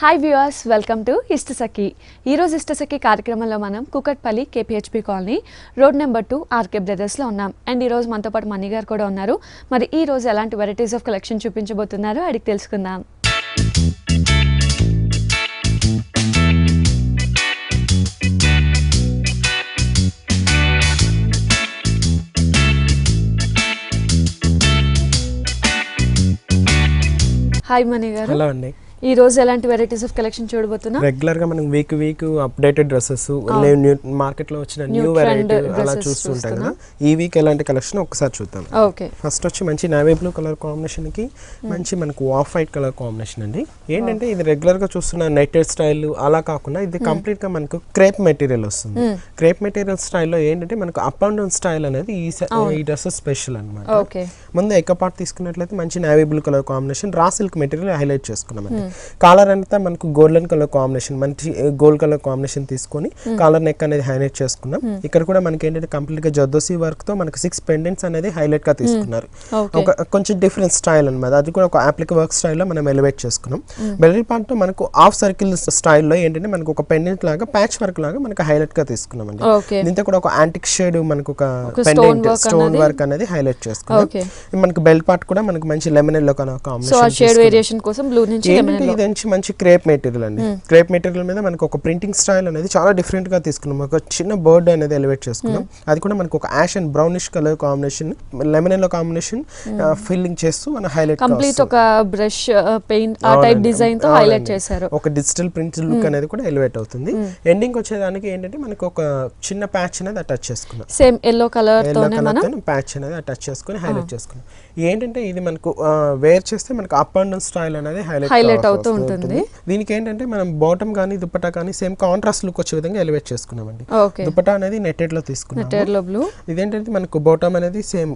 Hi viewers, welcome to Ishtasakhi. ఈరోజు ఇష్టసఖి కార్యక్రమంలో మనం Kukatpally KPHB colony road number 2 RK బ్రదర్స్లో ఉన్నాం. అండ్ ఈరోజు మనతో పాటు మణి గారు కూడా ఉన్నారు. మరి ఈ రోజు ఎలాంటి వెరైటీస్ ఆఫ్ కలెక్షన్ చూపించబోతున్నారో అడిగి తెలుసుకుందాం. హాయ్ మణి గారు. హలో అండి. ఈ రోజు ఎలాంటి వెరైటీస్ ఆఫ్ కలెక్షన్ చూడబోతున్నా? రెగ్యులర్ గా మనం వీక్ అప్డేటెడ్ డ్రెస్సెస్ మార్కెట్ లో వచ్చిన న్యూ వెరైటీ అలా చూస్తుంటాం కదా. ఈ వీక్ ఎలాంటి కలెక్షన్ ఒకసారి చూద్దాం. ఓకే, ఫస్ట్ వచ్చి మంచి నేవీ బ్లూ కలర్ కాంబినేషన్ కి మంచి మనకు ఆఫ్ వైట్ కలర్ కాంబినేషన్ అండి. ఏంటంటే ఇది రెగ్యులర్ గా చూస్తున్న నెట్టెడ్ స్టైల్ అలా కాకుండా ఇది కంప్లీట్ గా మనకు క్రేప్ మెటీరియల్ వస్తుంది. క్రేప్ మెటీరియల్ స్టైల్లో ఏంటంటే మనకు అప్ అండ్ డౌన్ స్టైల్ అనేది ఈ డ్రెస్సెస్ స్పెషల్ అనమాట. ముందు ఎక్క పార్ట్ తీసుకున్నట్లయితే మంచి navy blue colour combination raw silk material highlight చేసుకున్నామండి. కాలర్ అంతా మనకు గోల్డెన్ కలర్ కాంబినేషన్, మంచి గోల్డ్ కలర్ కాంబినేషన్ తీసుకొని కాలర్ నెక్ అనేది హైలైట్ చేసుకున్నాం. ఇక్కడ కూడా మనకి ఏంటంటే కంప్లీట్ గా జర్దోసి వర్క్ తో మనకి 6 పెండెంట్స్ అనేది హైలైట్ గా తీసుకున్నారు. ఒక కొంచెం డిఫరెంట్ స్టైల్ అనమాట. అది కూడా ఒక అప్లిక్ వర్క్ స్టైల్లో మనం ఎలివేట్ చేసుకున్నాం. బెల్లి పార్ట్ తో మనకు హాఫ్ సర్కిల్ స్టైల్లో ఏంటంటే మనకు ఒక పెండెంట్ లాగా ప్యాచ్ వర్క్ లాగా మనకు హైలైట్ గా తీసుకున్నాం అండి. దీంతో కూడా ఒక యాంటిక్ షేడ్ మనకు ఒక పెండెంట్ స్టోన్ వర్క్ అనేది హైలైట్ చేసుకున్నాం. మనకు బెల్ట్ పార్ట్ కూడా మనకు మంచి లెమన్ ఎల్లో కాంబినేషన్. మంచి క్రేప్ మెటీరియల్ అండి. క్రేప్ మెటీరియల్ మీద మనకు ఒక ప్రింటింగ్ స్టైల్ అనేది చాలా డిఫరెంట్ గా తీసుకున్నాం. ఒక చిన్న బర్డ్ అనేది ఎలివేట్ చేసుకున్నాం. అది కూడా మనకు ఒక ash and brownish colour combination, lemon yellow combination filling చేస్తూ మన హైలైట్ కంప్లీట్ ఒక బ్రష్ పెయింట్ ఆ టైప్ డిజైన్ తో హైలైట్ చేశారు. ఒక డిజిటల్ ప్రింట్ లుక్ అనేది కూడా ఎలివేట్ అవుతుంది. ఎండింగ్ వచ్చేదానికి ఏంటంటే మనకు ఒక చిన్న ప్యాచ్ అనేది అటాచ్ చేసుకున్నాం. సేమ్ ఎల్లో కలర్ తోనే మనం ప్యాచ్ అనేది అటాచ్ చేసుకొని హైలైట్ చేసుకున్నాం. ఏంటంటే ఇది మనకు వేర్ చేస్తే మనకు అప్ అండ్ డౌన్ స్టైల్ అనేది హైలైట్ అవుతూ ఉంటుంది. దీనికి ఏంటంటే మనం బాటమ్ కానీ దుపట్టా కానీ సేమ్ కాంట్రాస్ట్ లుక్ వచ్చే విధంగా ఎలివేట్ చేసుకున్నామండి. దుపట్టా అనేది నెట్టెడ్ లో తీసుకున్నాం. ఇదేంటంటే మనకు బాటమ్ అనేది సేమ్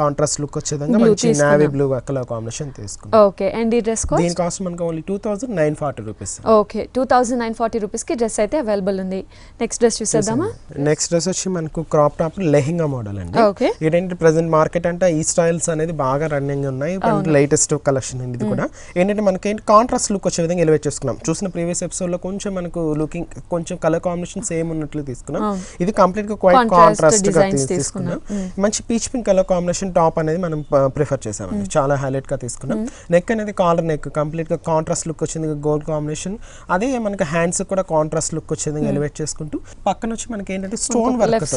కాంట్రాస్ట్ లుక్ వచ్చే విధంగా మంచి నేవీ బ్లూ కలర్ కాంబినేషన్ తీసుకున్నాం. ఓకే, అండ్ ఈ డ్రెస్ కాస్ట్? దీని కాస్ట్ మనకు ఓన్లీ 2940 రూపీస్. ఓకే, 2940 రూపీస్ కి డ్రెస్ అయితే అవైలబుల్ ఉంది. నెక్స్ట్ డ్రెస్ చూసేద్దామా? నెక్స్ట్ డ్రెస్ వచ్చి మనకు క్రాప్ టాప్ లెహెంగా మోడల్ అండి. ఏంటంటే ప్రెసెంట్ మార్కెట్ అంటే ఈ స్టైల్స్ అనేది బాగా రన్నింగ్ ఉన్నాయి. లేటెస్ట్ కలెక్షన్ అండి. ఇది కూడా ఏంటంటే మనకి కాంట్రాస్ట్ లుక్ వచ్చే విధంగా ఎలివేట్ చేసుకున్నాం. చూసిన ప్రీవియస్ ఎపిసోడ్ లో కొంచెం మనకు లుకింగ్ కొంచెం కలర్ కాంబినేషన్ సేమ్ ఉన్నట్లు తీసుకున్నాం. ఇది కంప్లీట్ గా క్వైట్ కాంట్రాస్ట్ గా తీసుకున్నాం. మంచి peach pink colour combination top అనేది మనం ప్రిఫర్ చేసామండి. చాలా హైలైట్ గా తీసుకున్నాం. నెక్ అనేది కాలర్ నెక్ కంప్లీట్ గా కాంట్రాస్ట్ లుక్ వచ్చింది, గోల్డ్ కాంబినేషన్. అదే మనకి హ్యాండ్స్ కూడా కాంట్రాస్ట్ లుక్ వచ్చేది ఎలివేట్ చేసుకుంటూ పక్కన వచ్చి మనకి ఏంటంటే స్టోన్ వర్క్, లెఫ్ట్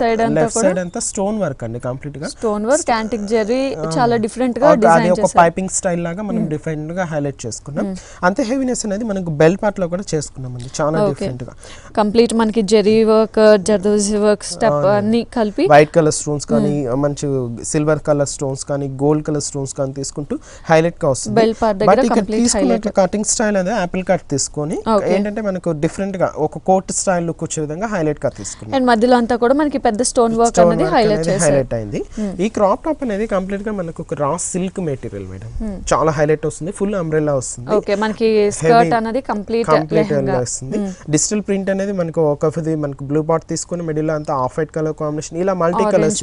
సైడ్ అంతా స్టోన్ వర్క్ అండి. కంప్లీట్ గా స్టోన్ వర్క్, యాంటిక్ జెర్రీ చాలా డిఫరెంట్ గా డిజైన్ చేశారు. ఒక పైపింగ్ స్టైల్ లాగా మనం డిఫరెంట్ గా హైలైట్ చేసుకున్నాం. అంతే హెవీనెస్ అనేది మనకు బెల్ పార్ట్ లో కూడా చేసుకున్నామండి. చాలా డిఫరెంట్ గా కంప్లీట్ మనకి Jerry work, zardozi work step అన్ని కలిపి వైట్ కలర్ స్టోన్స్ కానీ మంచి సిల్వర్ కలర్ స్టోన్స్ కానీ గోల్డ్ కలర్ స్టోన్స్ కానీ తీసుకుంటూ హైలైట్ గా వస్తుంది. బెల్ పార్ట్ దగ్గర కంప్లీట్ హైలైట్. కటింగ్ స్టైల్ అనేది యాపిల్ కట్ తీసుకొని ఏంటంటే మనకు డిఫరెంట్ గా ఒక కోట్ స్టైల్ లుక్ వచ్చే విధంగా హైలైట్ గా తీసుకున్నాం. అండ్ మధ్యలో అంతా కూడా మనకి పెద్ద స్టోన్ వర్క్ అనేది హైలైట్ అయింది. ఈ క్రాప్ టాప్ అనేది కంప్లీట్ గా మనకు ఒక రా సిల్క్ మెటీరియల్ మేడం. చాలా హైలైట్ వస్తుంది. ఫుల్ అంబ్రెల్లా వస్తుంది. ఓకే, మనకి స్కర్ట్ అనేది కంప్లీట్ వస్తుంది. డిజిటల్ ప్రింట్ అనేది మనకు మనకు బ్లూ పార్ట్ తీసుకుని మిడిల్ అంతా ఆఫ్ వైట్ కలర్ కాంబినేషన్ ఇలా మల్టీ కలర్స్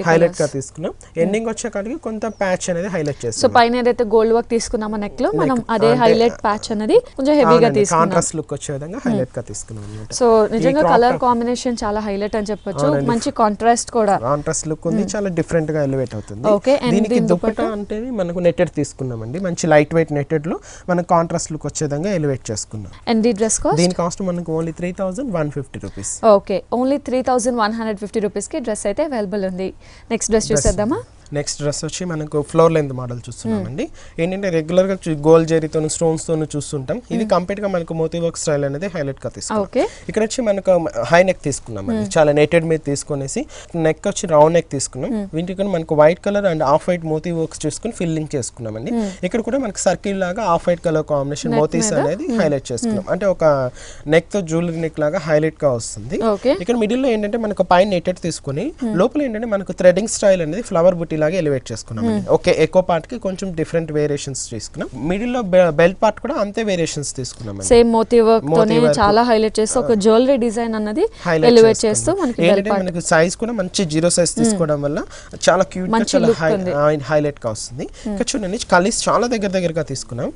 హైలైట్ గా తీసుకున్నాం. ఎండింగ్ వచ్చేకాడికి కొంత ప్యాచ్ అనేది హైలైట్ చేస్తాం. సో పైన ఏదైతే గోల్డ్ వర్క్ తీసుకున్నామో నెక్ లో మనం అదే హైలైట్ ప్యాచ్ అనేది కొంచెం హెవీగా తీసుకున్నాం. కాంట్రాస్ట్ లుక్ వచ్చే విధంగా హైలైట్ గా తీసుకున్నాం అన్నమాట. సో నిజంగా కలర్ కాంబినేషన్ చాలా హైలైట్ అని చెప్పొచ్చు. మంచి కాంట్రాస్ట్ కూడా, కాంట్రాస్ట్ లుక్ ఉంది. చాలా డిఫరెంట్ గా ఎలివేట్ అవుతుంది. దీనికి దుపట్టా అంటే మనకు నెట్టెడ్ తీసుకున్నామండి. మంచి లైట్ వెయిట్ నెట్టెడ్ లో మనకు కాంట్రాస్ట్ లుక్ వచ్చే విధంగా ఎలివేట్ చేసుకున్నాం. అండ్ ఈ డ్రెస్ కాస్ట్? దీని కాస్ట్ మనకు only 3150 rupees. Okay, only 3150 rupees కి డ్రెస్ అయితే అవైలబుల్ ఉంది. నెక్స్ట్ డ్రెస్ చూసేద్దామా? నెక్స్ట్ డ్రెస్ వచ్చి మనకు ఫ్లోర్ లెంత్ మోడల్ చూస్తున్నామండి. ఏంటంటే రెగ్యులర్ గా గోల్డ్ జెరీతో స్టోన్స్ తో చూస్తుంటాం. ఇది కంప్లీట్ గా మనకు మోతీ వర్క్ స్టైల్ అనేది హైలైట్ గా తీసుకున్నాం. ఇక్కడ వచ్చి మనకు హై నెక్ తీసుకున్నామండి. చాలా నెటెడ్ మీద తీసుకునేసి నెక్ వచ్చి రౌండ్ నెక్ తీసుకున్నాం. వీటికి మనకు white colour and off white మోతీ వర్క్స్ చేసుకుని ఫిల్లింగ్ చేసుకున్నామండి. ఇక్కడ కూడా మనకు సర్కిల్ లాగా ఆఫ్ వైట్ కలర్ కాంబినేషన్ మోతీస్ అనేది హైలైట్ చేసుకున్నాం. అంటే ఒక నెక్ తో జ్యువెలరీ నెక్ లాగా హైలైట్ గా వస్తుంది. ఇక్కడ మిడిల్ లో ఏంటంటే మనకు పైన నెటెడ్ తీసుకుని లోపల ఏంటంటే మనకు థ్రెడింగ్ స్టైల్ అనేది ఫ్లవర్ బుట్టి లాగా ఎలివేట్ చేసుకున్నాం. ఓకే, ఎక్కువ పార్ట్ కి కొంచెం డిఫరెంట్ వేరియేషన్స్ తీసుకున్నాం. మిడిల్ లో బెల్ట్ పార్ట్ కూడా అంతే వేరియేషన్స్ తీసుకున్నాం. సేమ్ మోతీ వర్క్ తోనే చాలా హైలైట్ చేస్తూ ఒక జ్యువెలరీ డిజైన్ అన్నది ఎలివేట్ చేస్తూ మనకి సైజ్ కూడా మంచి 0 సైజ్ తీసుకోవడం వల్ల చాలా క్యూట్ గా చాలా హైలైట్ గా వస్తుంది. ఇంకా చూడండి కలీస్ చాలా దగ్గరగా తీసుకున్నాం.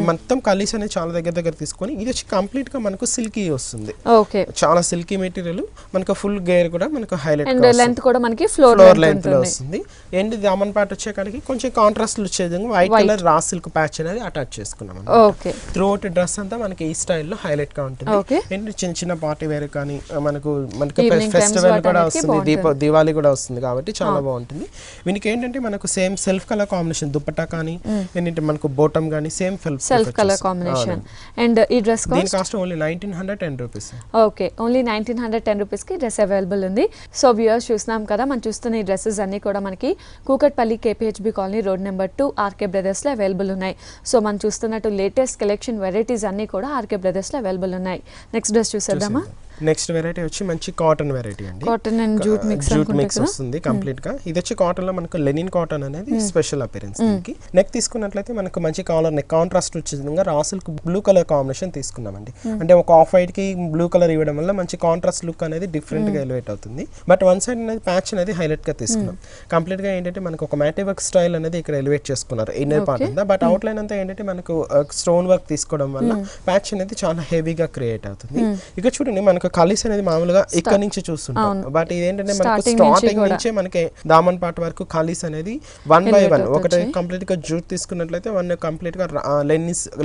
మొత్తం కలీస్ అనేది చాలా దగ్గర తీసుకొని ఇది వచ్చి కంప్లీట్ గా మనకు సిల్కీ వస్తుంది. ఓకే, చాలా సిల్కీ మెటీరియల్. మనకు ఫుల్ గేర్ కూడా మనకు హైలైట్ అండ్ లెంత్ కూడా మనకి ఫ్లోర్ లెంత్ లో వస్తుంది. అండ్ దామన్ పార్ట్ వచ్చేకాడికి కొంచెం కాంట్రాస్ట్ వచ్చే విధంగా white colour raw silk patch అనేది అటాచ్ చేసుకున్నాం. ఓకే, త్రూ అవుట్ డ్రెస్ అంతా మనకి ఈ స్టైల్లో హైలైట్ గా ఉంటుంది. అండ్ చిన్న పార్టీ వేర్ కానీ మనకు ఫెస్టివల్ కూడా వస్తుంది, దివాళీ కూడా వస్తుంది కాబట్టి చాలా బాగుంటుంది. వీనికి ఏంటంటే మనకు same self colour combination dupatta కానీ ఏంటంటే మనకు బోటం కానీ same self colour combination. And ఈ డ్రెస్ దీని cost only 1910 rupees. Okay, only 1910 rupees కి డ్రెస్ అవైలబుల్ ఉంది. సో వ్యూయర్స్ చూస్తున్నాం కదా, మనం చూస్తున్న ఈ డ్రెస్సెస్ అన్ని కూడా మనకి Kukatpally KPHB colony road number 2 RK Brothers లో అవైలబుల్ ఉన్నాయి. సో మనం చూస్తున్నట్టు లేటెస్ట్ కలెక్షన్ వెరైటీస్ అన్ని కూడా ఆర్కే బ్రదర్స్ లో అవైలబుల్ ఉన్నాయి. నెక్స్ట్ డ్రెస్ చూసేద్దామా. నెక్స్ట్ వెరైటీ వచ్చి మంచి కాటన్ వెరైటీ అండి. కాటన్ అండ్ జూట్ మిక్స్ వస్తుంది కంప్లీట్ గా. ఇది వచ్చి కాటన్ లో మనకు లెనిన్ కాటన్ అనేది స్పెషల్ అపిరెన్స్. దీనికి నెక్ తీసుకున్నట్లయితే మనకు మంచి కాలర్ నెక్ కాంట్రాస్ట్ వచ్చే విధంగా raw silk blue colour combination తీసుకున్నామండి. అంటే ఒక ఆఫ్ వైట్ కి బ్లూ కలర్ ఇవ్వడం వల్ల మంచి కాంట్రాస్ట్ లుక్ అనేది డిఫరెంట్ గా ఎలివేట్ అవుతుంది. బట్ వన్ సైడ్ అనేది ప్యాచ్ అనేది హైలైట్ గా తీసుకున్నాం. కంప్లీట్ గా ఏంటంటే మనకు ఒక మ్యాటి వర్క్ స్టైల్ అనేది ఇక్కడ ఎలివేట్ చేసుకున్నారు ఇన్నర్ పార్ట్ అంతా. బట్ అవుట్ లైన్ అంతా ఏంటంటే మనకు స్టోన్ వర్క్ తీసుకోవడం వల్ల ప్యాచ్ అనేది చాలా హెవీగా క్రియేట్ అవుతుంది. ఇక చూడండి మనకు కలీస్ అనేది మామూలుగా ఇక్కడ నుంచి చూస్తుంటాం. బట్ ఇదేంటంటే మనకు స్టార్టింగ్ నుంచే మనకి దామన్ పార్ట్ వరకు ఖాళీస్ అనేది 1 by 1 ఒకటి కంప్లీట్ గా జూట్ తీసుకున్నట్లయితే 1 కంప్లీట్ గా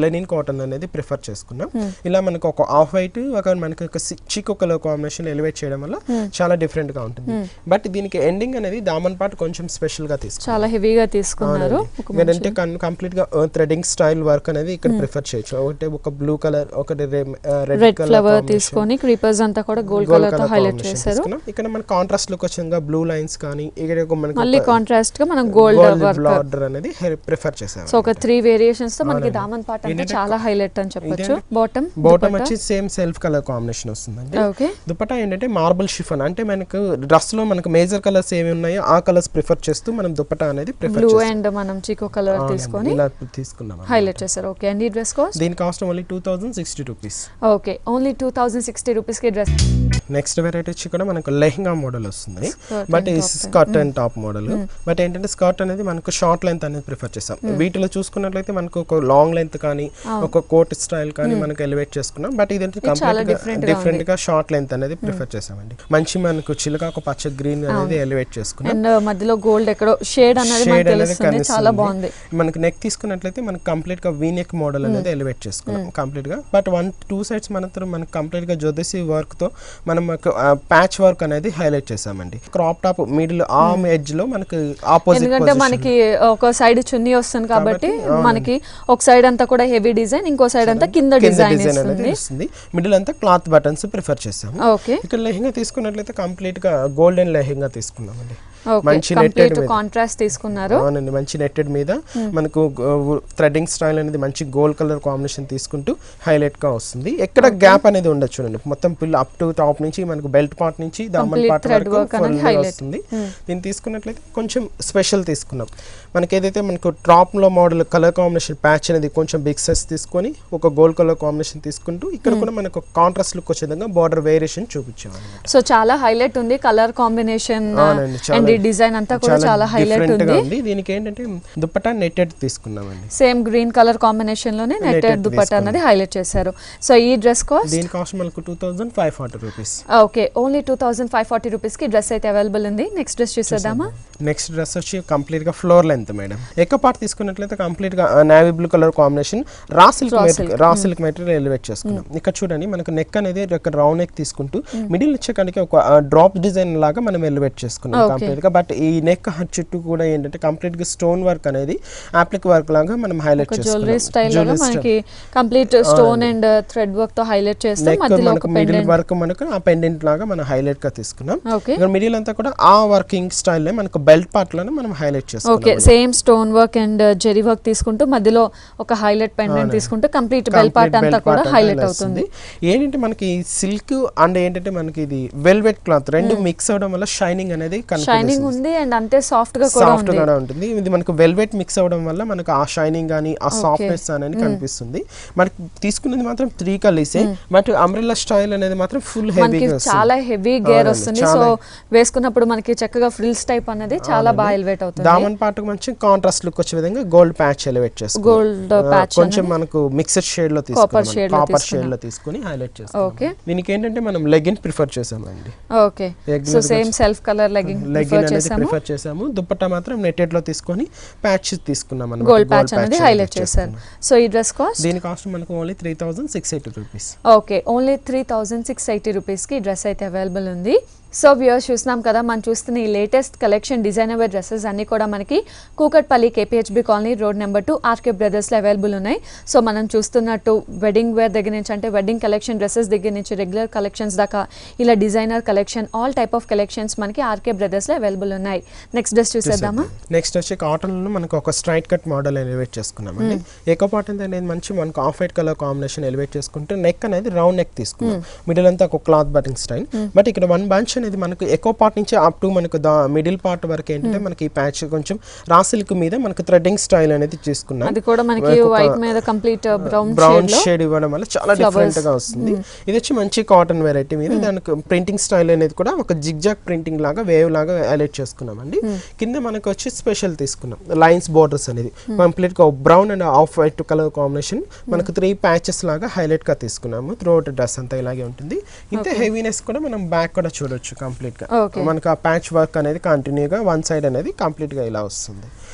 లెనిన్ కాటన్ అనేది ప్రిఫర్ చేసుకున్నాం. ఇలా మనకు ఒక ఆఫ్ వైట్ మనకి ఒక చీకో కలర్ కాంబినేషన్ ఎలివేట్ చేయడం వల్ల చాలా డిఫరెంట్ గా ఉంటుంది. బట్ దీనికి ఎండింగ్ అనేది దామన్ పార్ట్ కొంచెం స్పెషల్ గా తీసుకున్నారు, చాలా హెవీగా తీసుకున్నారు. ఎందుకంటే కంప్లీట్ గా థ్రెడింగ్ స్టైల్ వర్క్ అనేది ఇక్కడ ప్రిఫర్ చేయొచ్చు. ఒకటి ఒక బ్లూ కలర్ ఒకటి రెడ్ ఫ్లవర్ తీసుకొని క్రీపర్స్ అంతా కూడా గోల్డ్ కలర్ తో హైలైట్ చేశారు. ఇక్కడ మన కాంట్రాస్ట్ లుక్ వచ్చింగా బ్లూ లైన్స్ కానీ ఇక్కడ మనకి మళ్ళీ కాంట్రాస్ట్ గా మనం గోల్డ్ బార్డర్ అనేది ప్రిఫర్ చేసాము. సో ఒక 3 వేరియేషన్స్ తో మనకి దామన్ పార్ట్ అంటే చాలా హైలైట్ అని చెప్పొచ్చు. బాటమ్ వచ్చి సేమ్ సెల్ఫ్ కలర్ కాంబినేషన్ వస్తుందండి. దుపట్టా ఏంటంటే మార్బుల్ షిఫాన్ అంటే మనకు డ్రెస్ లో మనకు మేజర్ కలర్స్ ఏమి ఉన్నాయో ఆ కలర్స్ ప్రిఫర్ చేస్తూ మనం దుపట్టా అనేది ప్రిఫర్ చేస్తాం. బ్లూ అండ్ మనం చీకో కలర్ తీసుకొని ఇలా తీసుకున్నాం, హైలైట్ చేశారు. ఓకే, అండ్ ఈ డ్రెస్ కాస్ట్ దీని cost only 2060 rupees. Okay, only 2060 rupees కి డ్రెస్. నెక్స్ట్ వెరైటీ వచ్చి కూడా మనకు లెహంగా మోడల్ వస్తుంది. బట్ ఈ skirt and top model. But ఏంటంటే స్కర్ట్ అనేది మనకు షార్ట్ లెంత్ అనేది ప్రిఫర్ చేస్తాం. వీటిలో చూసుకున్నట్లయితే మనకు ఒక లాంగ్ లెంత్ కానీ ఒక కోట్ స్టైల్ కానీ మనకు ఎలివేట్ చేసుకున్నాం. బట్ ఇదేంటి కంప్లీట్ డిఫరెంట్ గా షార్ట్ లెంత్ అనేది ప్రిఫర్ చేసామండి. మంచి మనకు చిలకాకు పచ్చ గ్రీన్ అనేది ఎలివేట్ చేసుకున్నాం. అండ్ మధ్యలో గోల్డ్ ఎక్కడో షేడ్ అనేది చాలా బాగుంది. మనకు నెక్ తీసుకున్నట్లయితే మనకు కంప్లీట్ గా వీ నెక్ మోడల్ అనేది ఎలివేట్ చేసుకున్నాం కంప్లీట్ గా. బట్ 2 సైడ్స్ మనకు కంప్లీట్ గా జోదసి వర్క్ తో మనం ప్యాచ్ వర్క్ అనేది హైలైట్ చేసామండి. Crop top middle arm edge లో మనకి ఆపోజిట్, ఎందుకంటే మనకి ఒక సైడ్ చున్నీ వస్తుంది కాబట్టి మనకి ఒక సైడ్ అంతా కూడా హెవీ డిజైన్, ఇంకో సైడ్ అంతా కింద డిజైన్ అనేది వస్తుంది. మిడిల్ అంతా క్లాత్ బటన్స్ ప్రిఫర్ చేసాము. ఇక్కడ లెహంగా తీసుకున్నట్లయితే కంప్లీట్ గా గోల్డెన్ లెహంగా తీసుకున్నామండి. మంచి నెట్టెడ్ కాంట్రాస్ట్ తీసుకున్నారు. అవునండి, మంచి నెట్టెడ్ మీద మనకు థ్రెడింగ్ స్టైల్ అనేది మంచి గోల్డ్ కలర్ కాంబినేషన్ తీసుకుంటూ హైలైట్ గా వస్తుంది. ఎక్కడ గ్యాప్ అనేది ఉండదు చూడండి. మొత్తం పిల్ అప్ టు టాప్ నుంచి మనకు బెల్ట్ పార్ట్ నుంచి దామన్ పార్ట్ వరకు వస్తుంది. దీన్ని తీసుకున్నట్లయితే కొంచెం స్పెషల్ తీసుకున్నాం. మనకి ఏదైతే మనకు టాప్ లో మోడల్ కలర్ కాంబినేషన్ ప్యాచ్ అనేది కొంచెం బిగ్ సైజ్ తీసుకొని ఒక గోల్డ్ కలర్ కాంబినేషన్ తీసుకుంటూ ఇక్కడ కూడా మనకు కాంట్రాస్ట్ లుక్ వచ్చే విధంగా బార్డర్ వేరియేషన్ చూపించాము. సో చాలా హైలైట్ ఉంది కలర్ కాంబినేషన్ అండ్ డిజైన్ అంతా కూడా చాలా హైలైట్ ఉంది. దీనికి ఏంటంటే దుపట్టా నెట్టెడ్ తీసుకున్నామండి. సేమ్ గ్రీన్ కలర్ కాంబినేషన్ లోనే నెట్టెడ్ దుపట్టా అనేది హైలైట్ చేశారు. సో ఈ డ్రెస్ కాస్ట్ దీని కాస్ట్ మనకు 2540 రూపీస్. ఓకే, ఓన్లీ 2540 రూపీస్ కి డ్రెస్ అయితే అవైలబుల్ ఉంది. నెక్స్ట్ డ్రెస్ చూసేద్దామా. నెక్స్ట్ డ్రెస్ వచ్చి కంప్లీట్ గా ఫ్లోర్ లెంత్ మేడం. ఎక్కువ పార్ట్ తీసుకున్నట్లయితే కంప్లీట్ గా navy blue colour combination raw silk material elevate చేసుకున్నాం. ఇక్కడ చూడండి మనకు నెక్ అనేది రౌండ్ నెక్ తీసుకుంటూ మిడిల్ ఇచ్చేకానికి ఒక డ్రాప్ డిజైన్ లాగా మనం ఎలివేట్ చేసుకున్నాం కంప్లీట్ గా. బట్ ఈ నెక్ చుట్టూ కూడా ఏంటంటే కంప్లీట్ గా స్టోన్ వర్క్ అనేది అప్లిక్ వర్క్ లాగా మనం హైలైట్ చేసుకున్నాం. జ్యువెలరీ స్టైల్ లాగా మనకి complete stone and thread work తో హైలైట్ చేస్తాం. మధ్యలో ఒక మిడిల్ వర్క్ మనకు ఆ పెండెంట్ లాగా మనం హైలైట్ గా తీసుకున్నాం. ఇక్కడ మిడిల్ అంతా కూడా ఆ వర్కింగ్ స్టైల్ లో మనకు బెల్ట్ పార్ట్ లోనే మనం హైలైట్ చేసుకున్నాం. Okay, same stone work and zari work తీసుకుంటూ మధ్యలో ఒక హైలైట్ పెండెంట్ తీసుకుంటూ కంప్లీట్ బెల్ట్ పార్ట్ అంతా కూడా హైలైట్ అవుతుంది. ఏంటంటే మనకి సిల్క్ అండ్ ఏంటంటే మనకి ఇది వెల్వెట్ క్లాత్ రెండు మిక్స్ అవడం వల్ల షైనింగ్ అనేది షైనింగ్ ఉంది అండ్ అంతే సాఫ్ట్ గా కూడా సాఫ్ట్ గా ఉంటుంది. ఇది మనకు వెల్వెట్ మిక్స్ అవడం వల్ల మనకు ఆ షైనింగ్ గానీ ఆ సాఫ్ట్నెస్ అనేది కనిపిస్తుంది. మనకి తీసుకున్నది మాత్రం 3 కలీసే, బట్ అంబ్రెల్లా స్టైల్ అనేది మాత్రం ఫుల్ హెవీగా వస్తుంది, చాలా హెవీ గేర్ వస్తుంది. సో వేసుకున్నప్పుడు మనకి చక్కగా ఫ్రిల్స్ టైప్ అనేది చాలా బాగా ఎలివేట్ అవుతుంది. దామన్ పార్ట్కి మంచి కాంట్రాస్ట్ లుక్ వచ్చే విధంగా గోల్డ్ ప్యాచ్ ఎలివేట్ చేసుకున్నాం. గోల్డ్ ప్యాచ్ కొంచెం మనకు మిక్స్డ్ షేడ్ లో తీసుకున్నాం, కాపర్ షేడ్ లో తీసుకొని హైలైట్ చేస్తాం. ఓకే, దీనికి ఏంటంటే మనం లెగిన్ ప్రిఫర్ చేసామండి. Okay, so same self colour legging అనేది ప్రిఫర్ చేసాము. దుపట్టా మాత్రం నెట్టెడ్ లో తీసుకొని ప్యాచ్ తీసుకున్నాం అన్నమాట. గోల్డ్ ప్యాచ్ అనేది హైలైట్ చేశారు. సో ఈ డ్రెస్ కాస్ట్, దీని కాస్ట్ మనకు only 3680 rupees. Okay, only 3680 rupees కి డ్రెస్ అయితే అవైలబుల్ ఉంది. సో వ్యూవర్స్ చూస్తున్నాం కదా, మనం చూస్తున్న ఈ latest collection designer wear dresses అన్నీ కూడా మనకి Kukatpally KPHB colony road number 2 RK బ్రదర్స్లో అవైలబుల్ ఉన్నాయి. సో మనం చూస్తున్నట్టు వెడ్డింగ్ వేర్ దగ్గర నుంచి అంటే వెడ్డింగ్ కలెక్షన్ డ్రెస్సెస్ దగ్గర నుంచి రెగ్యులర్ కలెక్షన్స్ దాకా ఇలా designer collection all type of collections మనకి RK బ్రదర్స్లో అవైలబుల్ ఉన్నాయి. నెక్స్ట్ డ్రెస్ చూసేద్దామా. నెక్స్ట్ వచ్చి కాటన్లో మనకు ఒక స్ట్రైట్ కట్ మోడల్ ఎలివేట్ చేసుకున్నామండి. ఎకో కాటన్ అనేది మంచి మనకు of white colour combination elevate చేసుకుంటే నెక్ అనేది రౌండ్ నెక్ తీసుకున్నాం. మిడిల్ అంతా ఒక క్లాత్ బటన్ స్టైల్, బట్ ఇక్కడ వన్ బంచ్ అనేది మనకు ఎకో పార్ట్ నుంచి అప్ టు మనకు మిడిల్ పార్ట్ వరకు ఏంటంటే మనకి ఈ ప్యాచ్ కొంచెం రా సిల్క్ మీద మనకు థ్రెడ్డింగ్ స్టైల్ అనేది తీసుకున్నాం. అది కూడా మనకి వైట్ మీద కంప్లీట్ బ్రౌన్ షేడ్ ఇవ్వడం వల్ల చాలా డిఫరెంట్ గా వస్తుంది. ఇది వచ్చి మంచి కాటన్ వెరైటీ మీద దానికి ప్రింటింగ్ స్టైల్ అనేది కూడా ఒక జిగ్జాగ్ ప్రింటింగ్ లాగా వేవ్ లాగా హైలైట్ చేసుకున్నామండి. కింద మనకు వచ్చి స్పెషల్ తీసుకున్నాం లైన్స్ బోర్డర్స్ అనేది కంప్లీట్ గా brown and off white colour combination మనకు 3 ప్యాచెస్ లాగా హైలైట్ గా తీసుకున్నాము. త్రూఅవుట్ డ్రెస్ అంతా ఇలాగే ఉంటుంది. ఇంత హెవీనెస్ కూడా మనం బ్యాక్ కూడా చూడొచ్చు. కంప్లీట్ గా మనకు ఆ ప్యాచ్ వర్క్ అనేది కంటిన్యూగా వన్ సైడ్ అనేది కంప్లీట్ గా ఇలా వస్తుంది.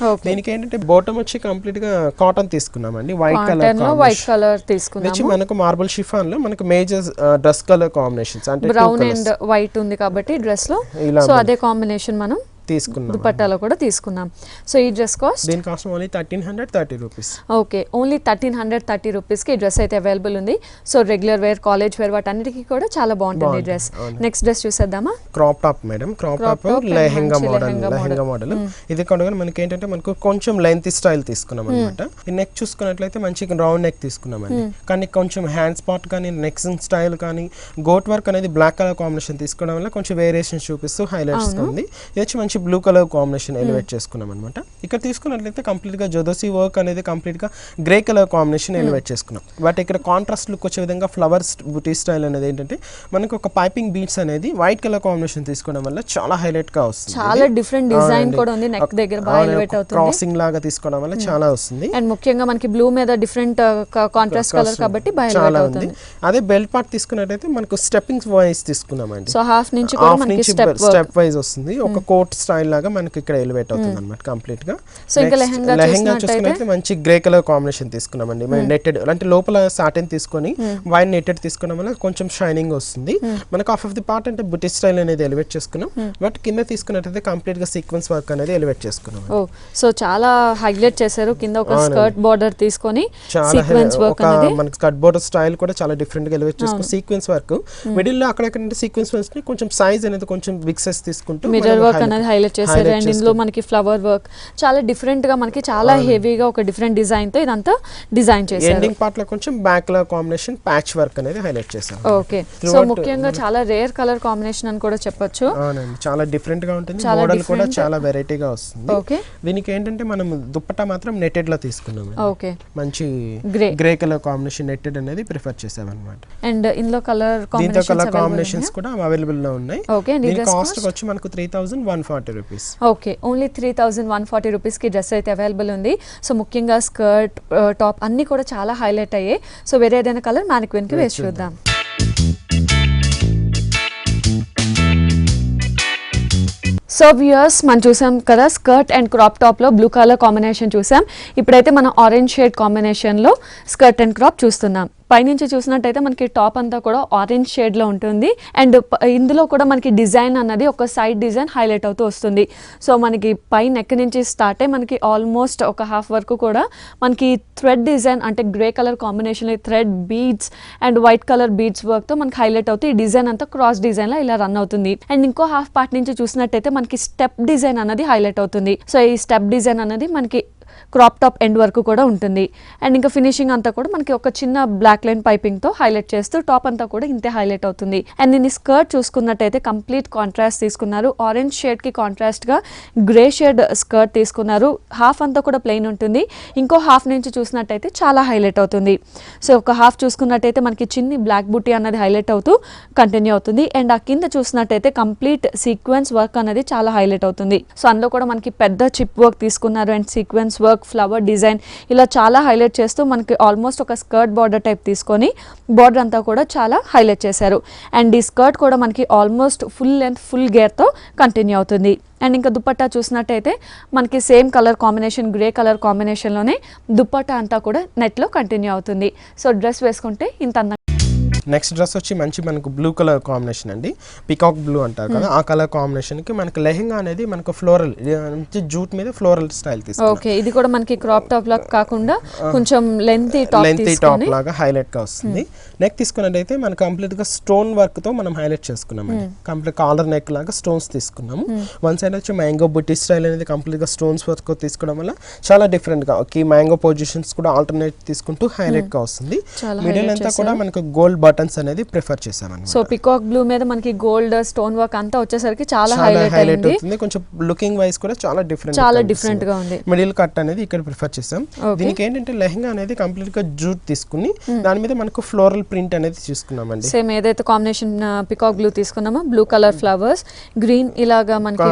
దీనికి ఏంటంటే బాటమ్ వచ్చి కంప్లీట్ గా కాటన్ తీసుకున్నామండి. వైట్ కలర్ తీసుకున్నాము. మనకు మార్బుల్ షిఫాన్ లో మనకు మేజర్ డ్రెస్ కలర్ కాంబినేషన్స్ అంటే బ్రౌన్ అండ్ వైట్ ఉంది కాబట్టి డ్రెస్ లో, సో అదే కాంబినేషన్ మనం తీసుకున్నాం. దుపట్టాలో కూడా తీసుకున్నాం. సో ఈ డ్రెస్ కాస్ట్, దీని cost only 1330 rupees. Okay, only 1330 rupees కి డ్రెస్ అయితే అవైలబుల్ ఉంది. So regular wear, college wear వాటన్నిటికీ కూడా చాలా బాగుంటుంది ఈ డ్రెస్. నెక్స్ట్ డ్రెస్ చూసేద్దామా. Crop top madam, crop top lehenga model. ఇది కూడా మనకి ఏంటంటే మనకు కొంచెం లెంత్ స్టైల్ తీసుకున్నాం అనమాట. ఈ నెక్ చూసుకున్నట్లయితే మంచి రౌండ్ నెక్ తీసుకున్నామండి, కానీ కొంచెం హ్యాండ్ స్పాట్ కానీ నెక్ స్టైల్ కానీ గోట్ వర్క్ అనేది బ్లాక్ కలర్ కాంబినేషన్ తీసుకోవడం వల్ల కొంచెం వేరియేషన్ చూపిస్తూ హైలైట్స్ ఉంది. ఇది వచ్చి మంచి బ్లూ కలర్ కాంబినేషన్ ఎలివేట్ చేసుకున్నాం అనమాట. ఇక్కడ తీసుకున్నట్లయితే కంప్లీట్ గా జోదోసి వర్క్ అనేది కంప్లీట్ గా గ్రే కలర్ కాంబినేషన్ ఎలివేట్ చేసుకున్నాం. బట్ ఇక్కడ కాంట్రాస్ట్ లుక్ వచ్చే విధంగా ఫ్లవర్స్ బుటీ స్టైల్ అనేది ఏంటంటే మనకు ఒక పైపింగ్ బీడ్స్ అనేది వైట్ కలర్ కాంబినేషన్ తీసుకోవడం వల్ల చాలా హైలైట్ గా వస్తుంది. చాలా డిఫరెంట్ డిజైన్ కూడా ఉంది, నెక్ దగ్గర బాగా ఎలివేట్ అవుతుంది. క్రాసింగ్ లాగా తీసుకోవడం వల్ల చాలా వస్తుంది. అండ్ ముఖ్యంగా మనకి బ్లూ మీద డిఫరెంట్ కాంట్రాస్ట్ కలర్ కాబట్టి బాగా ఎలివేట్ అవుతుంది. అదే బెల్ట్ పార్ట్ తీసుకున్నట్లయితే మనకు స్టెప్పింగ్ వైస్ తీసుకున్నామండి. సో హాఫ్ నుంచి కూడా మనకి స్టెప్ వైస్ వస్తుంది. ఒక కోట్ స్టైల్ లాగా మనకి ఇక్కడ ఎలివేట్ అవుతుంది అన్నమాట కంప్లీట్ గా. సో ఇంకా లెహంగా చూసుకున్నట్లయితే మంచి గ్రే కలర్ కాంబినేషన్ తీసుకున్నామండి. మనం నెట్టెడ్ అంటే లోపల సాటిన్ తీసుకొని వైన్ నెట్టెడ్ తీసుకోవడం వల్ల కొంచెం షైనింగ్ వస్తుంది. మనకు హాఫ్ ఆఫ్ ది పార్ట్ అంటే బుటీ స్టైల్ అనేది ఎలివేట్ చేసుకున్నాం. బట్ కింద తీసుకున్నట్లయితే కంప్లీట్ గా సీక్వెన్స్ వర్క్ అనేది ఎలివేట్ చేసుకున్నాం. సో చాలా హైలైట్ చేశారు. కింద ఒక స్కర్ట్ బోర్డర్ తీసుకొని సీక్వెన్స్ వర్క్ అనేది మనకి స్కర్ట్ బోర్డర్ స్టైల్ కూడా చాలా డిఫరెంట్ గా ఎలివేట్ చేసుకుని సీక్వెన్స్ వర్క్ మిడిల్ లో అక్కడక్కడ సీక్వెన్స్ వర్క్ ని కొంచెం సైజ్ అనేది కొంచెం బిగ్ సైజ్ తీసుకుంటూ మిర్రర్ వర్క్ అనేది హైలైట్ చేశారు. అండ్ ఇందులో మనకి ఫ్లవర్ వర్క్ చాలా డిఫరెంట్ గా మనకి చాలా హెవీగా ఒక డిఫరెంట్ డిజైన్ తో ఇదంతా డిజైన్ చేశారు. ఎండింగ్ పార్ట్ లో కొంచెం back colour combination patch work అనేది హైలైట్ చేశారు. ఓకే, సో ముఖ్యంగా చాలా రేర్ కలర్ కాంబినేషన్ అని కూడా చెప్పొచ్చు. అవునండి, చాలా డిఫరెంట్ గా ఉంటుంది. మోడల్ కూడా చాలా వెరైటీగా వస్తుంది. ఓకే, దీనికి ఏంటంటే మనం దుపట్టా మాత్రం నెట్టెడ్ లో తీసుకున్నాం. ఓకే, మంచి గ్రే కలర్ కాంబినేషన్ నెట్టెడ్ అనేది ప్రిఫర్ చేసాం అన్నమాట. అండ్ ఇందులో కలర్ కాంబినేషన్స్ కూడా అవైలబుల్ లో ఉన్నాయి. ఓకే, దీని కాస్ట్ వచ్చి మనకు 3140 రూపీస్. ఓకే, ఓన్లీ 3140 రూపీస్ కి డ్రెస్ అయితే అవైలబుల్ ఉంది. సో ముఖ్యంగా స్కర్ట్, టాప్ అన్ని కూడా చాలా హైలైట్ అయ్యాయి. సో వేరే ఏదైనా కలర్ మ్యానిక్విన్ కి వేసి చూద్దాం. సో వ్యూయర్స్ మనం చూసాం కదా, స్కర్ట్ అండ్ క్రాప్ టాప్లో బ్లూ కలర్ కాంబినేషన్ చూసాం. ఇప్పుడైతే మనం ఆరెంజ్ షేడ్ కాంబినేషన్లో స్కర్ట్ అండ్ క్రాప్ చూస్తున్నాం. పైనుంచి చూసినట్టయితే మనకి టాప్ అంతా కూడా ఆరెంజ్ షేడ్లో ఉంటుంది. అండ్ ఇందులో కూడా మనకి డిజైన్ అన్నది ఒక సైడ్ డిజైన్ హైలైట్ అవుతూ వస్తుంది. సో మనకి పై నెక్ నుంచి స్టార్ట్ అయ్యి మనకి ఆల్మోస్ట్ ఒక హాఫ్ వరకు కూడా మనకి థ్రెడ్ డిజైన్ అంటే grey colour combination thread beads and white colour beads వర్క్తో మనకి హైలైట్ అవుతుంది. ఈ డిజైన్ అంతా క్రాస్ డిజైన్లో ఇలా రన్ అవుతుంది. అండ్ ఇంకో హాఫ్ పార్ట్ నుంచి చూసినట్టయితే మనకి స్టెప్ డిజైన్ అన్నది హైలైట్ అవుతుంది. సో ఈ స్టెప్ డిజైన్ అనేది మనకి క్రాప్ టాప్ ఎండ్ వరకు కూడా ఉంటుంది. అండ్ ఇంకా ఫినిషింగ్ అంతా కూడా మనకి ఒక చిన్న బ్లాక్ లైన్ పైపింగ్తో హైలైట్ చేస్తూ టాప్ అంతా కూడా ఇంతే హైలైట్ అవుతుంది. అండ్ దీని స్కర్ట్ చూసుకున్నట్టయితే కంప్లీట్ కాంట్రాస్ట్ తీసుకున్నారు. ఆరెంజ్ షేడ్కి కాంట్రాస్ట్గా గ్రే షేడ్ స్కర్ట్ తీసుకున్నారు. హాఫ్ అంతా కూడా ప్లెయిన్ ఉంటుంది, ఇంకో హాఫ్ నుంచి చూసినట్టయితే చాలా హైలైట్ అవుతుంది. సో ఒక హాఫ్ చూసుకున్నట్టయితే మనకి చిన్ని బ్లాక్ బూటీ అన్నది హైలైట్ అవుతూ కంటిన్యూ అవుతుంది. అండ్ ఆ కింద చూసినట్టయితే కంప్లీట్ సీక్వెన్స్ వర్క్ అనేది చాలా హైలైట్ అవుతుంది. సో అందులో కూడా మనకి పెద్ద చిప్ వర్క్ తీసుకున్నారు and sequence work, flower design ఇలా చాలా హైలైట్ చేస్తూ మనకి ఆల్మోస్ట్ ఒక స్కర్ట్ బార్డర్ టైప్ తీసుకొని బార్డర్ అంతా కూడా చాలా హైలైట్ చేశారు. అండ్ ఈ స్కర్ట్ కూడా మనకి ఆల్మోస్ట్ ఫుల్ లెంత్ ఫుల్ గేర్తో కంటిన్యూ అవుతుంది. అండ్ ఇంకా దుపట్టా చూసినట్టయితే మనకి same colour combination grey colour కాంబినేషన్లోనే దుపట్టా అంతా కూడా నెట్లో కంటిన్యూ అవుతుంది. సో డ్రెస్ వేసుకుంటే ఇంత అందంగా. నెక్స్ట్ డ్రెస్ వచ్చి మంచి మనకు బ్లూ కలర్ కాంబినేషన్ అండి, పికాక్ బ్లూ అంటారు కదా ఆ కలర్ కాంబినేషన్కి మనకు లెహెంగా అనేది మనకు ఫ్లోరల్ జూట్ మీద ఫ్లోరల్ స్టైల్ తీసుకుంటాం. ఓకే, ఇది కూడా మనకి క్రాప్ టాప్ లాగా కాకుండా కొంచెం లెంతీ టాప్ లాగా హైలైట్ గా వస్తుంది. నెక్ తీసుకున్నట్టయితే మనకు కంప్లీట్ గా స్టోన్ వర్క్ తో మనం హైలైట్ చేసుకున్నామండి. కంప్లీట్ కాలర్ నెక్ లాగా స్టోన్స్ తీసుకున్నాము. వన్ సైడ్ వచ్చి మ్యాంగో బుట్టి స్టైల్ అనేది కంప్లీట్ గా స్టోన్స్ వర్క్ తీసుకోవడం వల్ల చాలా డిఫరెంట్ గా మ్యాంగో పొజిషన్స్ కూడా ఆల్టర్నేట్ తీసుకుంటూ హైలైట్ గా వస్తుంది. మిడిల్ అంతా కూడా మనకు గోల్డ్ బటన్స్ అనేది ప్రిఫర్ చేసామన్నమాట. సో పికాక్ బ్లూ మీద మనకి గోల్డ్ స్టోన్ వర్క్ అంతా వచ్చేసరికి చాలా హైలైట్ అవుతుంది. కొంచెం లుకింగ్ వైస్ కూడా చాలా డిఫరెంట్ గా ఉంది. మిడిల్ కట్ అనేది ఇక్కడ ప్రిఫర్ చేసాం. దీనికి ఏంటంటే లెహంగా అనేది కంప్లీట్ గా జూట్ తీసుకుని దాని మీద మనకు ఫ్లోరల్ ప్రింట్ అనేది తీసుకున్నామండి. సేమ్ ఏదైతే కాంబినేషన్ పికాక్ బ్లూ తీసుకున్నామో బ్లూ కలర్ ఫ్లవర్స్ గ్రీన్ ఇలాగా మనకి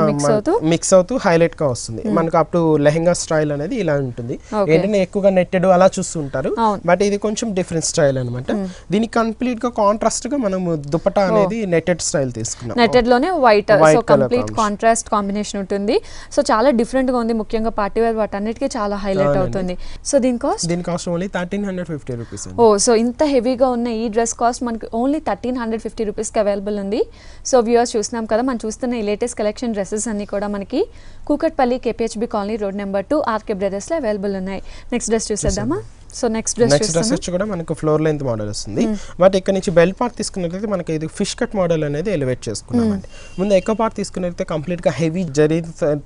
మిక్స్ అవుతూ హైలైట్ గా వస్తుంది. మనకు అప్ టు లెహంగా స్టైల్ అనేది ఇలా ఉంటుంది. ఏంటంటే ఎక్కువగా నెట్టెడ్ అలా చూస్తుంటారు, బట్ ఇది కొంచెం డిఫరెంట్ స్టైల్ అనమాట. దీనికి కంప్లీట్ గా కాంట్రాస్ట్ గా మనం దుపట్టా అనేది నెట్టెడ్ స్టైల్ తీసుకున్నాం. నెట్టెడ్ లోనే white, so complete contrast combination ఉంటుంది. సో చాలా డిఫరెంట్ గా ఉంది, ముఖ్యంగా పార్టీ వేర్ వాటన్నిటికీ చాలా హైలైట్ అవుతుంది. సో దీని కాస్ట్ ఓన్లీ 1350 రూపీస్. ఓ, సో ఇంత హెవీగా ఉన్న ఈ డ్రెస్ కాస్ట్ మనకి ఓన్లీ 1350 రూపీస్కి అవైలబుల్ ఉంది. సో వ్యూవర్స్ చూస్తున్నాం కదా, మనం చూస్తున్న ఈ లేటెస్ట్ కలెక్షన్ డ్రెస్సెస్ అన్ని కూడా మనకి Kukatpally KPHB colony road number 2 RK బ్రదర్స్లో అవైలబుల్ ఉన్నాయి. నెక్స్ట్ డ్రెస్ చూసేద్దామా? సో నెక్స్ట్ డ్రెస్ వచ్చి కూడా మనకు ఫ్లోర్ లెంత్ మోడల్ వస్తుంది. బట్ ఇక్కడ నుంచి బెల్ట్ పార్ట్ తీసుకున్నట్లయితే మనకి ఇది ఫిష్ కట్ మోడల్ అనేది ఎలివేట్ చేసుకున్నామండి. ముందు ఎక్కువ పార్ట్ తీసుకున్నట్లయితే కంప్లీట్ గా హెవీ జరీ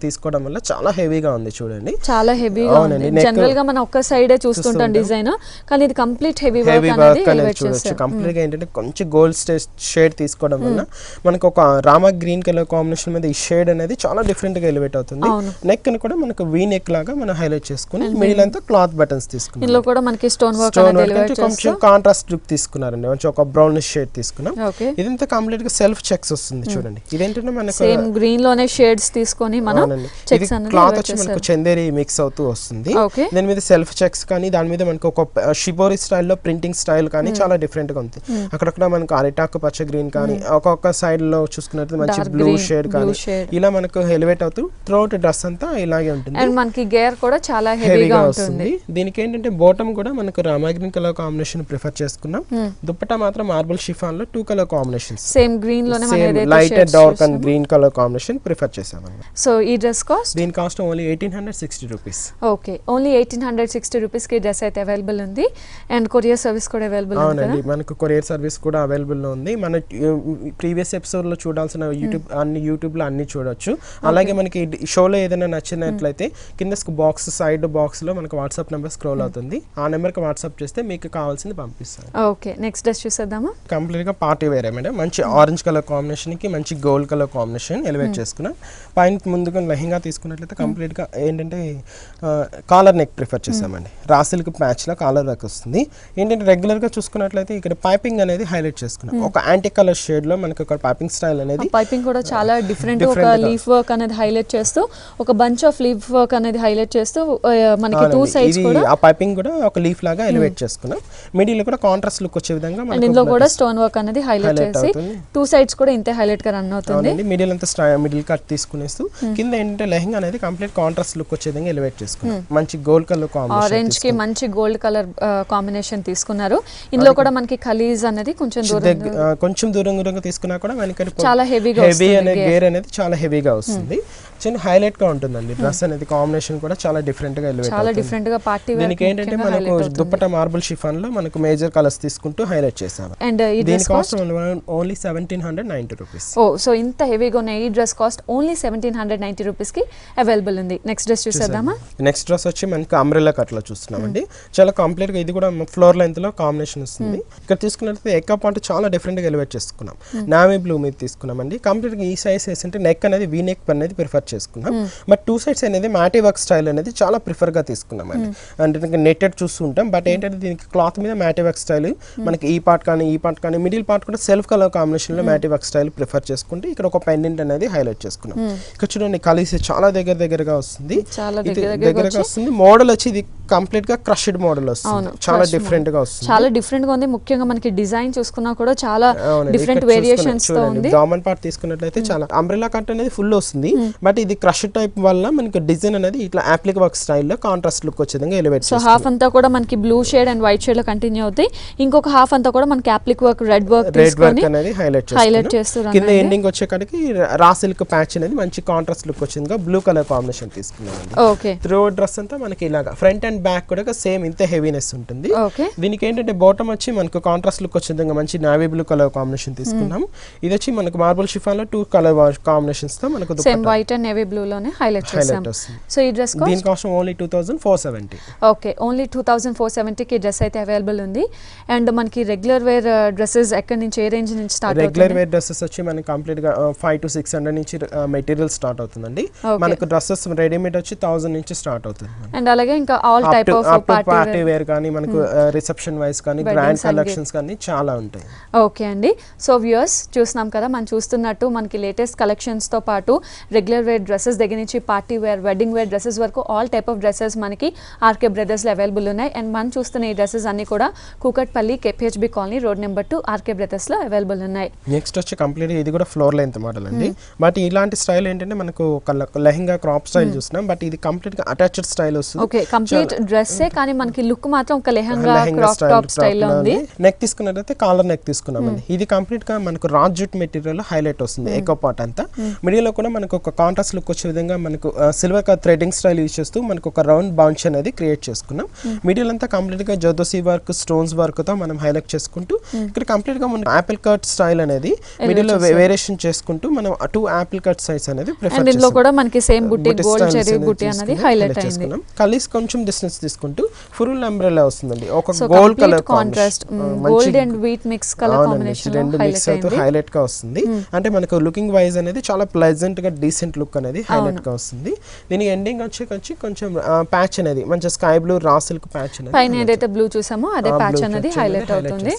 తీసుకోవడం వల్ల చాలా హెవీగా ఉంది చూడండి. చాలా హెవీగా ఉంది. జనరల్ గా మనం ఒక్క సైడే చూస్తుంటాం డిజైన్, కానీ ఇది కంప్లీట్ హెవీ వర్క్ అనేది చూడొచ్చు. కంప్లీట్ గా ఏంటంటే కొంచెం గోల్డ్ షేడ్ తీసుకోవడం వల్ల మనకు ఒక రామా గ్రీన్ కలర్ కాంబినేషన్ మీద ఈ షేడ్ అనేది చాలా డిఫరెంట్ గా ఎలివేట్ అవుతుంది. నెక్ ని కూడా మనకు వీ నెక్ లాగా మనం హైలైట్ చేసుకుని మిడిల్ అంతా క్లాత్ బటన్స్ తీసుకున్నాం. కూడా మనకి స్టోన్ వర్క్ అనేది కొంచెం కాంట్రాస్ట్ లుక్ తీసుకున్నారండి. కొంచెం ఒక బ్రౌన్ షేడ్ తీసుకున్నాం. ఇదంతా కంప్లీట్ గా సెల్ఫ్ చెక్స్ వస్తుంది చూడండి. ఇదేంటంటే మనకు సేమ్ గ్రీన్ లోనే షేడ్స్ తీసుకొని మనం చెక్స్ అనేది క్లాత్ వచ్చి మనకు చందేరి మిక్స్ అవుతూ వస్తుంది. దాని మీద సెల్ఫ్ చెక్స్ కానీ దాని మీద మనకు ఒక షిబోరి స్టైల్లో ప్రింటింగ్ స్టైల్ కానీ చాలా డిఫరెంట్ గా ఉంది. అక్కడక్కడ మనకు అరిటాకు పచ్చ గ్రీన్ కానీ ఒక్కొక్క సైడ్ లో చూసుకున్నట్టు మంచి బ్లూ షేడ్ కానీ ఇలా మనకు ఎలివేట్ అవుతూ త్రూఅవుట్ డ్రెస్ అంతా ఇలాగే ఉంటుంది. అండ్ మనకి గేర్ కూడా చాలా హెవీగా ఉంటుంది. దీనికి ఏంటంటే బాటమ్ కూడా మనకు Rama green colour combination prefer చేసుకున్నాం. దుపట్టా మాత్రం మార్బుల్ షిఫాన్ లో 2 కలర్ కాంబినేషన్స్ సేమ్ గ్రీన్ లోనే మనం ఏదైతే light and dark and green colour combination prefer చేసామన్నమాట. సో ఈ డ్రెస్ కాస్ట్ దీని cost only 1860 rupees. Okay, only 1860 rupees కి డ్రెస్ అయితే అవైలబుల్ ఉంది. అండ్ కొరియర్ సర్వీస్ కూడా అవైలబుల్ ఉంది. అవునండి, మనకు కొరియర్ సర్వీస్ కూడా అవైలబుల్ లో ఉంది. మన ప్రీవియస్ ఎపిసోడ్ లో చూడాల్సిన యూట్యూబ్ లో అన్ని చూడొచ్చు. అలాగే మనకి షోలో ఏదైనా నచ్చినట్లయితే కింద బాక్స్ సైడ్ బాక్స్ లో మనకు వాట్సాప్ నెంబర్ స్క్రోల్ అవుతుంది. ఆ నెంబర్కి వాట్సాప్ చేస్తే మీకు కావాల్సింది పంపిస్తాను. ఓకే, నెక్స్ట్ డ్రెస్ చూసేద్దామా? కంప్లీట్గా పార్టీ వేర్ మేడం. మంచి ఆరెంజ్ కలర్ కాంబినేషన్కి మంచి గోల్డ్ కలర్ కాంబినేషన్ ఎలివేట్ చేసుకున్నాం. పైన ముందుగా లెహంగా తీసుకున్నట్లయితే కంప్లీట్గా ఏంటంటే కాలర్ నెక్ ప్రిఫర్ చేసామండి. రాసిల్క్ ప్యాచ్లో కాలర్ వర్క్ వస్తుంది. ఏంటంటే రెగ్యులర్గా చూసుకున్నట్లయితే ఇక్కడ పైపింగ్ అనేది హైలైట్ చేసుకున్నాం. ఒక యాంటీ కలర్ షేడ్లో మనకి ఒక పైపింగ్ స్టైల్ అనేది పైపింగ్ కూడా చాలా డిఫరెంట్, ఒక లీఫ్ వర్క్ అనేది హైలైట్ చేస్తూ ఒక బంచ్ ఆఫ్ లీఫ్ వర్క్ అనేది హైలైట్ చేస్తూ మనకి 2 సైడ్స్ కూడా ఆ పైపింగ్ కూడా ఒక లీఫ్ లాగా ఎలివేట్ చేసుకున్నాం. మిడిల్ కూడా కాంట్రాస్ట్ లుక్ వచ్చే విధంగా ఇందులో కూడా స్టోన్ వర్క్ అనేది హైలైట్ చేసి 2 సైడ్స్ కూడా ఇంతే హైలైట్ గా రన్ అవుతుంది. మిడిల్ అంతా మిడిల్ కట్ తీసుకునేస్తూ కింద ఏంటంటే లెహంగా అనేది కంప్లీట్ కాంట్రాస్ట్ లుక్ వచ్చే విధంగా ఎలివేట్ చేసుకున్నాం. మంచి గోల్డ్ కలర్ కాంబినేషన్, ఆరెంజ్ కి మంచి గోల్డ్ కలర్ కాంబినేషన్ తీసుకున్నారు. ఇందులో కూడా మనకి ఖలీజ్ అనేది కొంచెం దూరంగా తీసుకున్నా కూడా మనకి చాలా హెవీ అనే గేర్ అనేది చాలా హెవీగా వస్తుంది. చిన్న హైలైట్ గా ఉంటుందండి డ్రెస్ అనేది. కాంబినేషన్ కూడా చాలా డిఫరెంట్ గా ఎలివేట్ చాలా డిఫరెంట్ గా పార్టీ వేర్. దీనికి ఏంటంటే మన మనకు దుప్పట మార్బుల్ షిఫాన్ లో మనకు మేజర్ కలర్స్ తీసుకుంటూ హైలైట్ చేసాము. అండ్ ఈ దీని డ్రెస్ కాస్ట్ ఓన్లీ 1790 రూపీస్. ఓ సో ఇంత హెవీగా ఉన్న ఈ డ్రెస్ కాస్ట్ ఓన్లీ 1790 రూపీస్ కి అవైలబుల్ ఉంది. నెక్స్ట్ డ్రెస్ చూసేద్దామా. నెక్స్ట్ డ్రెస్ వచ్చి మనకి అంబ్రెల్లా కట్ లో చూస్తున్నామండి. చాలా కంప్లీట్ గా ఇది కూడా ఫ్లోర్ లెంత్ లో కాంబినేషన్ వస్తుంది. ఇక్కడ తీసుకున్నట్లయితే ఎక్క పాయింట్ చాలా డిఫరెంట్ గా ఎలివేట్ చేసుకున్నాం. నావీ బ్లూ మీద తీసుకున్నామండి. కంప్లీట్ గా ఈ సైజ్ వేసింటే నెక్ అనేది వీ నెక్ అనేది ప్రిఫర్ చేసుకున్నాం. బట్ టూ సైడ్స్ అనేది మ్యాటీ వర్క్ స్టైల్ అనేది చాలా ప్రిఫర్ గా తీసుకున్నామండి. అంటే నెట్టెడ్ చూస్తుంటాం, బట్ ఏంటంటే దీనికి క్లాత్ మీద మ్యాటీ వర్క్ స్టైల్ మనకి ఈ పార్ట్ కానీ మిడిల్ పార్ట్ కూడా సెల్ఫ్ కలర్ కాంబినేషన్ లో మ్యాటీ వర్క్ స్టైల్ ప్రిఫర్ చేసుకుంటే ఇక్కడ ఒక పెండెంట్ అనేది హైలైట్ చేసుకున్నాం. ఇక్కడ చూడండి కలిసి చాలా దగ్గరగా వస్తుంది. దగ్గరగా వస్తుంది. మోడల్ వచ్చి ఇది కంప్లీట్ గా క్రష్డ్ మోడల్ వస్తుంది. చాలా డిఫరెంట్ గా వస్తుంది. చాలా డిఫరెంట్ గా ఉంది. ముఖ్యంగా మనకి డిజైన్ చూసుకున్నా కూడా చాలా డిఫరెంట్ వేరియేషన్స్ తో ఉంది. దామన్ పార్ట్ తీసుకున్నట్లయితే చాలా అంబ్రెల్లా కట్ అనేది ఫుల్ వస్తుంది. బట్ ఇది క్రష్ టైప్ వల్ల మనకి డిజైన్ అనేది ఇట్లా యాప్లిక్ వర్క్ స్టైల్ లో కాంట్రాస్ట్ లుక్ వచ్చే విధంగా ఎలివేట్ సో హాఫ్ అంతా కూడా మనకి blue shade and white shade లో కంటిన్యూ అవుతాయి. ఇంకొక హాఫ్ అంతా కూడా మనకి యాప్లిక్ వర్క్ రెడ్ వర్క్ అనేది హైలైట్ చేస్తారు. కింద ఎండింగ్ వచ్చేకాడికి రా సిల్క్ ప్యాచ్ అనేది మంచి కాంట్రాస్ట్ లుక్ వచ్చిందిగా బ్లూ కలర్ కాంబినేషన్ తీసుకున్నాం. ఓకే త్రూ డ్రెస్ అంతా మనకి ఇలాగా ఫ్రంట్ అండ్ బ్యాక్ కూడా సేమ్ ఇంత హెవీనెస్ ఉంటుంది. దీనికి ఏంటంటే బాటమ్ వచ్చి మనకు కాంట్రాస్ట్ లుక్ వచ్చే విధంగా మంచి నావీ బ్లూ కలర్ కాంబినేషన్ తీసుకున్నాం. ఇది వచ్చి మనకు మార్బుల్ షిఫాన్ లో 2 కలర్ కాంబినేషన్స్ తో మనకు same white and navy blue లోనే హైలైట్ చేసాం. సో ఈ డ్రెస్ దీని కాస్ట్ ఓన్లీ 2470. ఓకే ఓన్లీ 2470 కి డ్రెస్ అయితే అవైలబుల్ ఉంది. అండ్ మనకి రెగ్యులర్ వేర్ డ్రెస్సెస్ ఎక్కడి నుంచి ఏ రేంజ్ నుంచి స్టార్ట్ అవుతుంది? రెగ్యులర్ వేర్ డ్రెస్సెస్ వచ్చి మనకి కంప్లీట్ గా 500 to 600 నుంచి మెటీరియల్ స్టార్ట్ అవుతుందండి. మనకు డ్రెస్సెస్ రెడీమేడ్ వచ్చి 1000 నుంచి స్టార్ట్ అవుతుంది. అండ్ అలాగే ఇంకా all type of party wear కానీ మనకు రిసెప్షన్ వైస్ కానీ గ్రాండ్ కలెక్షన్స్ కానీ చాలా ఉంటాయి. ఓకే అండి. సో వ్యూయర్స్ చూస్తున్నాం కదా, మనం చూస్తున్నట్టు మనకి లేటెస్ట్ కలెక్షన్స్ తో పాటు రెగ్యులర్ వేర్ డ్రెస్సెస్ దగ్గర నుంచి party wear, wedding wear dresses వరకు ఆల్ టైప్ ఆఫ్ డ్రెస్సెస్ మనకి ఆర్కే బ్రదర్స్ లో అవైలబుల్ ఉన్నాయి. అండ్ మనం చూస్తున్న ఈ డ్రెస్సెస్ అన్ని కూడా Kukatpally KPHB colony road number 2 RK Brothers లో అవైలబుల్ ఉన్నాయి. నెక్స్ట్ వచ్చి కంప్లీట్ ఇది కూడా ఫ్లోర్ లెంత్ మోడల్ అండి. బట్ ఇలాంటి స్టైల్ ఏంటంటే మనకు లెహంగా క్రాప్ స్టైల్ చూస్తున్నాం. బట్ ఇది కంప్లీట్ గా అటాచ్డ్ స్టైల్ వస్తుంది. ఓకే కంప్లీట్ డ్రెస్ కానీ మనకి లుక్ మాత్రం ఒక లెహంగా క్రాప్ టాప్ స్టైల్ లో ఉంది. నెక్ తీసుకున్నట్లయితే కాలర్ నెక్ తీసుకున్నామండి. ఇది కంప్లీట్ గా మనకు రాజ్ జూట్ మెటీరియల్ హైలైట్ వస్తుంది. ఎకో పార్ట్ అంతా మిడిల్ లో కూడా మనకు ఒక కాంట్రాస్ట్ లుక్ వచ్చే విధంగా మనకు silver colour threading style use చేస్తూ మనకు ఒక రౌండ్ బౌంచ్ అనేది క్రియేట్ చేసుకున్నాం. మిడిల్ అంతా కంప్లీట్ గా జర్దోసి వర్క్, స్టోన్స్ వర్క్ తో మనం హైలైట్ చేసుకుంటూ ఇక్కడ కంప్లీట్ గా మనం ఆపిల్ కట్ స్టైల్ అనేది మిడిల్ లో వేరియేషన్ చేసుకుంటూ మనం 2 ఆపిల్ కట్ సైజ్ అనేది ప్రిఫర్ చేస్తాం. ఇందులో కూడా మనకి సేమ్ బుట్టి గోల్డ్ చెరీ బుట్టి అనేది హైలైట్ అయింది. కలీస్ కొంచెం డిస్టెన్స్ తీసుకుంటూ ఫుల్ అంబ్రెల్లా వస్తుంది. ఒక gold colour contrast gold and wheat mix colour combination రెండు మిక్స్ అవుతూ హైలైట్ గా వస్తుంది. అంటే మనకు లుకింగ్ వైజ్ అనేది చాలా ప్లెజెంట్ గా డీసెంట్ లుక్ అనేది హైలైట్ గా వస్తుంది. దీని ఎండింగ్ వచ్చి కొంచెం ప్యాచ్ అనేది మంచి sky blue raw silk patch అనేది పైన ఏదైతే బ్లూ చూసామో అదే ప్యాచ్ అనేది హైలైట్ అవుతుంది.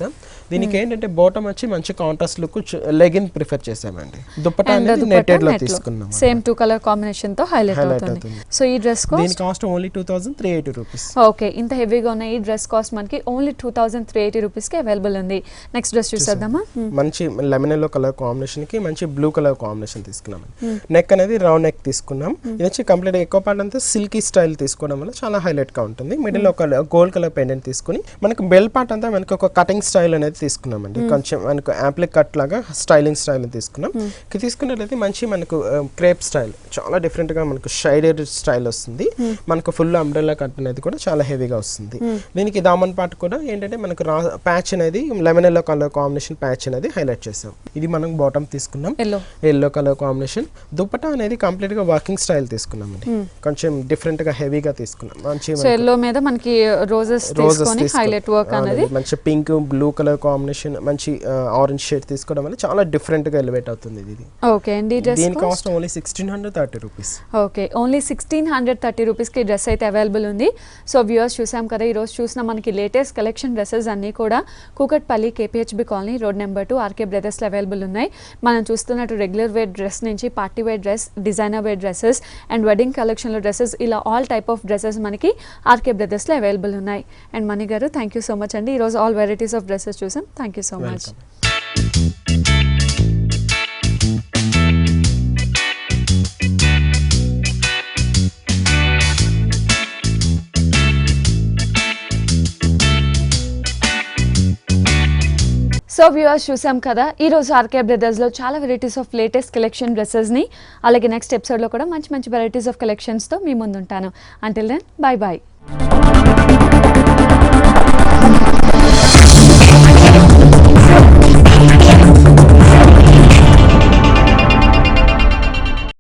దీనికి ఏంటంటే బాటమ్ వచ్చి మంచి కాంట్రాస్ట్ లుక్ లెగిన్ ప్రిఫర్ చేసామండి. దుపట్టా అనేది నెట్టెడ్ లో తీసుకున్నాం. సేమ్ 2 కలర్ కాంబినేషన్ తో హైలైట్ అవుతుంది. సో ఈ డ్రెస్ కాస్ట్ దీని కాస్ట్ ఓన్లీ 2380 రూపీస్. ఓకే ఇంత హెవీగా ఉన్న ఈ డ్రెస్ కాస్ట్ మనకి ఓన్లీ 2380 రూపీస్ కి అవైలబుల్ ఉంది. నెక్స్ట్ డ్రెస్ చూసేద్దామా. మంచి లెమన్ ఎల్లో కలర్ కాంబినేషన్ కి మంచి బ్లూ కలర్ కాంబినేషన్ తీసుకున్నాం. నెక్ అనేది రౌండ్ నెక్ తీసుకున్నాం. ఇది వచ్చి కంప్లీట్ ఎక్కువ పార్ట్ అంతా సిల్కీ స్టైల్ తీసుకోవడం వల్ల చాలా హైలైట్ గా ఉంటుంది. మిడిల్ లో ఒక గోల్డ్ కలర్ పెండెంట్ తీసుకుని మనకు బెల్ పార్ట్ అంతా మనకు ఒక కటింగ్ స్టైల్ అనేది తీసుకున్నామండి. కొంచెం మనకు యాంప్లిక్ కట్ లాగా స్టైలింగ్ స్టైల్ తీసుకున్నాం. తీసుకున్నట్లయితే మంచి మనకు క్రేప్ స్టైల్ చాలా డిఫరెంట్ గా మనకు షైడెడ్ స్టైల్ వస్తుంది. మనకు ఫుల్ అంబ్రెల్లా కట్ అనేది కూడా చాలా హెవీగా వస్తుంది. దీనికి దామన్ పార్ట్ కూడా ఏంటంటే మనకు ప్యాచ్ అనేది lemon yellow colour combination patch అనేది హైలైట్ చేసాం. ఇది మనం బాటమ్ తీసుకున్నాం ఎల్లో కలర్ కాంబినేషన్. దుపట్టా అనేది కంప్లీట్ గా వర్కింగ్ స్టైల్ తీసుకున్నాం అండి. కొంచెం డిఫరెంట్ గా హెవీగా తీసుకున్నాం. మంచి ఎల్లో మీద మనకి రోజెస్ తీసుకొని హైలైట్ వర్క్ అనేది మంచి పింక్ బ్లూ కలర్ కాంబినేషన్ మంచి ఆరెంజ్ షేడ్ తీసుకోవడం వల్ల చాలా డిఫరెంట్ గా ఎలివేట్ అవుతుంది ఇది. ఓకే అండి దీని cost only 1630 rupees. Okay only 1630 rupees కి డ్రెస్ అయితే అవైలబుల్ ఉంది. సో వ్యూయర్స్ చూసాం కదా, ఈ రోజు చూసిన మనకి లేటెస్ట్ కలెక్షన్ డ్రెస్సెస్ అన్ని కూడా Kukatpally KPHB colony road number 2 RK Brothers లో అవైలబుల్ ఉన్నాయి. మనం చూస్తున్నట్టు రెగ్యులర్ వేర్ డ్రెస్ నుంచి party wear dress, designer wear dresses and wedding collection లో డ్రెస్సెస్, ఇలా ఆల్ టైప్ ఆఫ్ డ్రెస్సెస్ మనకి ఆర్కే బ్రదర్స్ లో అవైలబుల్ ఉన్నాయి. అండ్ మణి గారు థ్యాంక్ యూ సో మచ్ అండి. ఈరోజు ఆల్ వెరైటీస్ ఆఫ్ డ్రెస్సెస్ చూసాం. Thank you so much. So viewers చూసాం కదా, ఈ రోజు ఆర్కే బ్రదర్స్లో చాలా వెరైటీస్ ఆఫ్ లేటెస్ట్ కలెక్షన్ డ్రెస్సెస్ని, అలాగే నెక్స్ట్ ఎపిసోడ్లో కూడా మంచి మంచి వెరైటీస్ ఆఫ్ కలెక్షన్స్తో మీ ముందుంటాను. Until then bye bye.